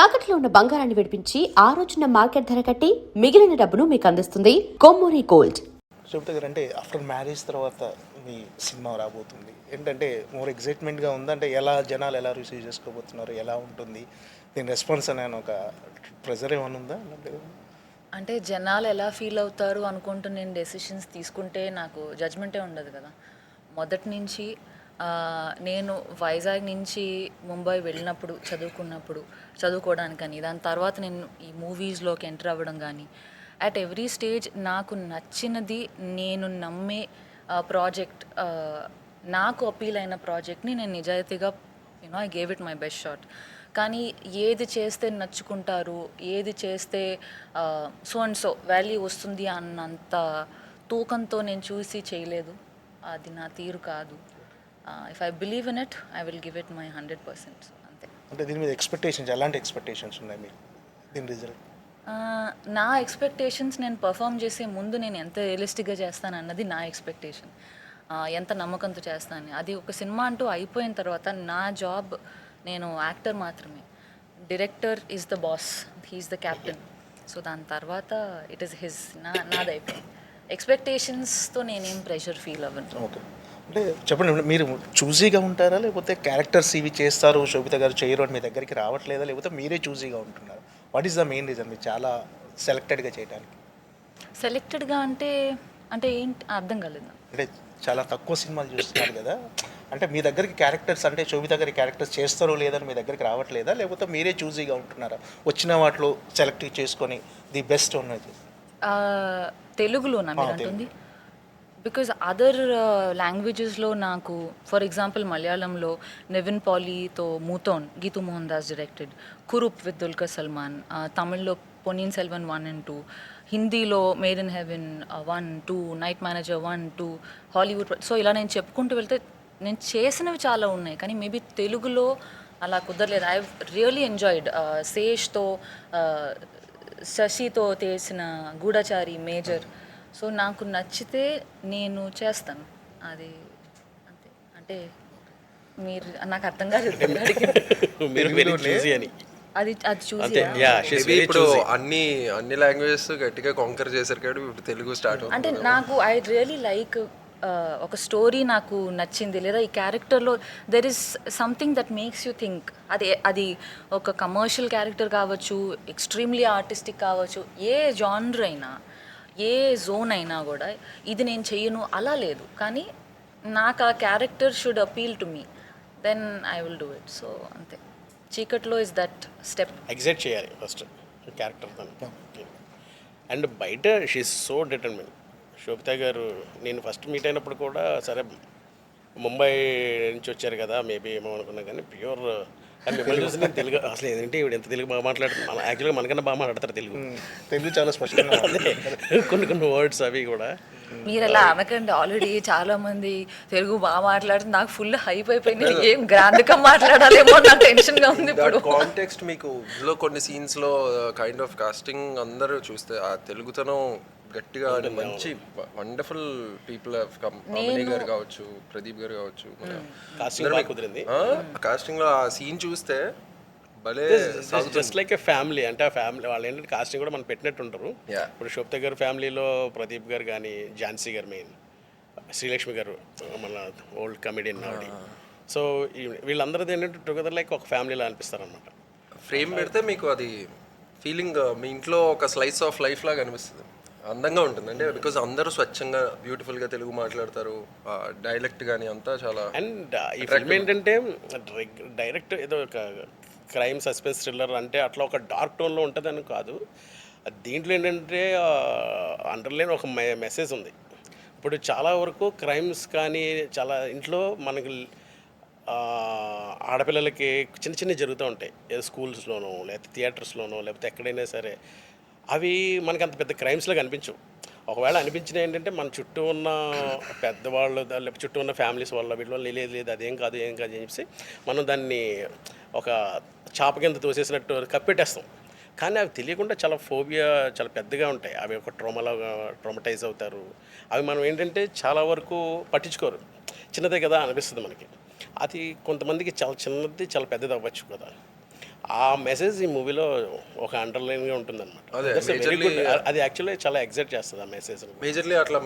తాకట్లో ఉన్న బంగారాన్ని విడిపించి ఆ రోజున మార్కెట్ ధర కట్టి మిగిలిన డబ్బును మీకు అందిస్తుంది కొమ్మూరి గోల్డ్. శోభిత గారు, అంటే ఆఫ్టర్ మ్యారేజ్ తర్వాత మీ సినిమా రాబోతుంది ఏంటంటే మోర్ ఎగ్జైట్మెంట్గా ఉంది. అంటే జనాలు ఎలా రిసీవ్ చేసుకోబోతున్నారు, ఎలా ఉంటుంది దీని రెస్పాన్స్ అనే ఒక ప్రెజర్ ఏమైనా ఉందా? అంటే జనాలు ఎలా ఫీల్ అవుతారు అనుకుంటూ నేను డెసిషన్స్ తీసుకుంటే నాకు జడ్జ్మెంటే ఉండదు కదా. మొదటి నుంచి నేను వైజాగ్ నుంచి ముంబై వెళ్ళినప్పుడు చదువుకోవడానికి కానీ, దాని తర్వాత నేను ఈ మూవీస్లోకి ఎంటర్ అవ్వడం కానీ, అట్ ఎవ్రీ స్టేజ్ నాకు నచ్చినది, నేను నమ్మే ప్రాజెక్ట్, నాకు అపీల్ అయిన ప్రాజెక్ట్ని నేను నిజాయితీగా I gave it my best shot. కానీ ఏది చేస్తే నచ్చుకుంటారు, ఏది చేస్తే సో అండ్ సో వాల్యూ వస్తుంది అన్నంత తూకంతో నేను చూసి చేయలేదు. అది నా తీరు కాదు. If I believe in it, I will give it my 100%. అంతే. అంటే దీని మీద ఎక్స్పెక్టేషన్స్, ఎలాంటి ఎక్స్పెక్టేషన్స్ ఉన్నాయి మీకు దీని రిజల్ట్? నా ఎక్స్పెక్టేషన్స్, నేను పర్ఫామ్ చేసే ముందు నేను ఎంత రియలిస్టిక్గా చేస్తాను అన్నది నా ఎక్స్పెక్టేషన్. ఎంత నమ్మకంతో చేస్తాను అది. ఒక సినిమా అంటూ అయిపోయిన తర్వాత నా జాబ్, నేను యాక్టర్ మాత్రమే. Director is the boss, he's the captain. So దాని తర్వాత ఇట్ ఈస్ హిజ్, నాది అయిపోయింది. ఎక్స్పెక్టేషన్స్తో నేనేం ప్రెషర్ ఫీల్ అవ్వను. ఓకే, అంటే చెప్పండి, మీరు చూజీగా ఉంటారా, లేకపోతే క్యారెక్టర్స్ ఇవి చేస్తారు శోభిత గారు చేయరు అని మీ దగ్గరికి రావట్లేదా, లేకపోతే మీరే చూజీగా ఉంటున్నారు? What is the main reason మీరు చాలా సెలెక్టెడ్గా చేయడానికి? సెలెక్టెడ్గా అంటే ఏంటి అర్థం కాలేదు. అంటే చాలా తక్కువ సినిమాలు చూస్తున్నారు కదా, అంటే మీ దగ్గరికి క్యారెక్టర్స్, అంటే శోభిత గారి క్యారెక్టర్స్ చేస్తారో లేదని మీ దగ్గరికి రావట్లేదా, లేకపోతే మీరే చూజీగా ఉంటున్నారా? వచ్చిన వాటిలో సెలెక్ట్ చేసుకొని ది బెస్ట్ ఉన్నది తెలుగులోనా మీరు అంటుంది? బికాజ్ అదర్ లాంగ్వేజెస్లో నాకు, ఫర్ ఎగ్జాంపుల్ మలయాళంలో నివిన్ పాలీతో మూతోన్, గీతూ మోహన్ దాస్ డైరెక్టెడ్, కురుప్ విత్ దుల్కర్ సల్మాన్, తమిళ్లో పొన్నియిన్ సెల్వన్ 1 and 2, హిందీలో made in heaven 1, 2, night manager 1, 2, Hollywood. So ఇలా నేను చెప్పుకుంటూ వెళ్తే నేను చేసినవి చాలా ఉన్నాయి, కానీ మేబీ తెలుగులో అలా కుదరలేదు. ఐ రియలీ ఎంజాయిడ్ శేష్తో, శశితో చేసిన గూఢచారి, మేజర్. సో నాకు నచ్చితే నేను చేస్తాను అది, అంతే. అంటే మీరు నాకు అర్థం కాలేదు అది చూసి. ఇప్పుడు అన్ని లాంగ్వేజెస్ గట్టిగా కాంకర్ చేశారు కాబట్టి ఇప్పుడు తెలుగు స్టార్ట్. అంటే నాకు ఐ రియలీ లైక్ ఒక స్టోరీ నాకు నచ్చింది, లేదా ఈ క్యారెక్టర్లో there is something that makes you think. అది ఒక కమర్షియల్ క్యారెక్టర్ కావచ్చు, ఎక్స్ట్రీమ్లీ ఆర్టిస్టిక్ కావచ్చు, ఏ జానర్ అయినా, ఏ జోన్ అయినా కూడా ఇది నేను చెయ్యను అలా లేదు. కానీ నాకు ఆ character should appeal to me, then I will do it. So అంతే. చీకట్లో ఇస్ దట్ స్టెప్. ఎగ్జైట్ చేయాలి ఫస్ట్ క్యారెక్టర్ అండ్ బయట she's so determine. Shobhita garu నేను ఫస్ట్ మీట్ అయినప్పుడు కూడా, సరే ముంబై నుంచి వచ్చారు కదా మేబీ ఏమో అనుకున్నా, కానీ ప్యూర్ కానీ మిమ్మల్ని చూసి నేను తెలుగు అసలు ఏంటంటే ఇవి ఎంత తెలుగు బాగా మాట్లాడుతున్నాను. యాక్చువల్గా మనకన్నా బాగా మాట్లాడతారు తెలుగు చాలా స్పష్టంగా. కొన్ని వర్డ్స్ అవి కూడా. మీరు అలా అనకండి, ఆల్రెడీ చాలా మంది తెలుగు బాగా మాట్లాడుతుంది, నాకు ఫుల్ హైప్ అయిపోయింది. ఏం గ్రాండ్గా మాట్లాడాలేమో నాకు టెన్షన్గా ఉంది ఇప్పుడు. కాంటెక్స్ట్ మీకు ఇందులో కొన్ని సీన్స్లో కైండ్ ఆఫ్ కాస్టింగ్ అందరూ చూస్తే ఆ తెలుగుతనం గట్టిగా మంచి వండర్ఫుల్ పీపుల్ హావ్ కమ్. మణి గారు కావచ్చు, ప్రదీప్ గారు కావచ్చు, కాస్టింగ్ లో ఆ సీన్ చూస్తే భలే జస్ట్ లైక్ ఏ ఫ్యామిలీ. అంటే ఆ ఫ్యామిలీ వాళ్ళు ఏంటంటే కాస్టింగ్ కూడా మనం పెట్టినట్టు ఉంటారు. ఇప్పుడు శోభిత గారి ఫ్యామిలీలో ప్రదీప్ గారు కానీ, ఝాన్సీ గారు, మెయిన్ శ్రీలక్ష్మి గారు మన ఓల్డ్ కమెడియన్ ఆవిడ. సో వీళ్ళందరిది ఏంటంటే టుగెదర్ లైక్ ఒక ఫ్యామిలీలా అనిపిస్తారు అనమాట. ఫ్రేమ్ పెడితే మీకు అది ఫీలింగ్ మీ ఇంట్లో ఒక స్లైస్ ఆఫ్ లైఫ్ లాగా అనిపిస్తుంది. అందంగా ఉంటుంది అంటే బికాజ్ అందరూ స్వచ్ఛంగా బ్యూటిఫుల్గా తెలుగు మాట్లాడతారు, డైలెక్ట్ కానీ అంతా చాలా. అండ్ ఈ ఫిల్మ్ ఏంటంటే డైరెక్ట్ ఏదో ఒక క్రైమ్ సస్పెన్స్ థ్రిల్లర్ అంటే అట్లా ఒక డార్క్ టోన్లో ఉంటుందని కాదు. దీంట్లో ఏంటంటే అండర్లైన్ ఒక మెసేజ్ ఉంది. ఇప్పుడు చాలా వరకు క్రైమ్స్ కానీ చాలా ఇంట్లో మనకి ఆడపిల్లలకి చిన్న చిన్నవి జరుగుతూ ఉంటాయి, ఏదో స్కూల్స్లోనో లేకపోతే థియేటర్స్లోనో లేకపోతే ఎక్కడైనా సరే. అవి మనకి అంత పెద్ద క్రైమ్స్లో కనిపించవు. ఒకవేళ అనిపించినవి ఏంటంటే మన చుట్టూ ఉన్న పెద్దవాళ్ళు లేకపోతే చుట్టూ ఉన్న ఫ్యామిలీస్ వల్ల వీటి వల్ల లేదు అదేం కాదు ఏం కాదు అని చెప్పి మనం దాన్ని ఒక చాప కింద తోసేసినట్టు కప్పెట్టేస్తాం. కానీ అవి తెలియకుండా చాలా ఫోబియా చాలా పెద్దగా ఉంటాయి. అవి ఒక ట్రామటైజ్ అవుతారు. అవి మనం ఏంటంటే చాలా వరకు పట్టించుకోరు, చిన్నదే కదా అనిపిస్తుంది మనకి. అది కొంతమందికి చాలా చిన్నది చాలా పెద్దది అవ్వచ్చు కదా. ఆ మెసేజ్ ఈ మూవీలో ఒక అండర్లైన్గా ఉంటుందన్నమాట. అదే, That's a very good- అది యాక్చువల్లీ చాలా ఎగ్జైట్ చేస్తుంది ఆ మెసేజ్. మేజర్లీ అట్లా